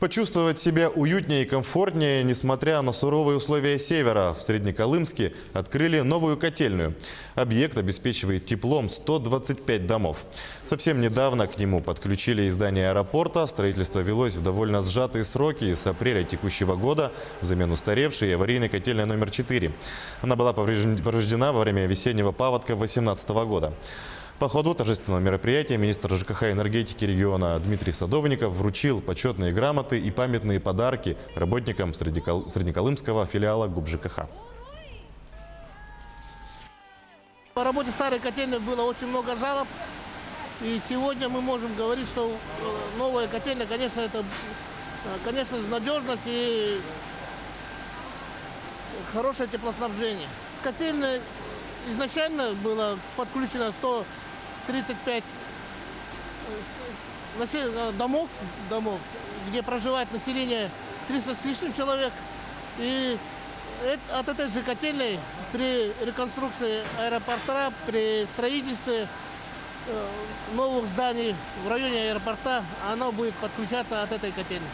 Почувствовать себя уютнее и комфортнее, несмотря на суровые условия севера, в Среднеколымске открыли новую котельную. Объект обеспечивает теплом 125 домов. Совсем недавно к нему подключили и здание аэропорта. Строительство велось в довольно сжатые сроки с апреля текущего года взамен устаревшей аварийной котельной номер 4. Она была повреждена во время весеннего паводка 2018 года. По ходу торжественного мероприятия министр ЖКХ и энергетики региона Дмитрий Садовников вручил почетные грамоты и памятные подарки работникам Среднеколымского филиала ГУП ЖКХ. По работе старой котельной было очень много жалоб. И сегодня мы можем говорить, что новая котельная, конечно, это, конечно же, надежность и хорошее теплоснабжение. Котельная изначально было подключено 135 домов, где проживает население 300 с лишним человек. И от этой же котельной при реконструкции аэропорта, при строительстве новых зданий в районе аэропорта, оно будет подключаться от этой котельной.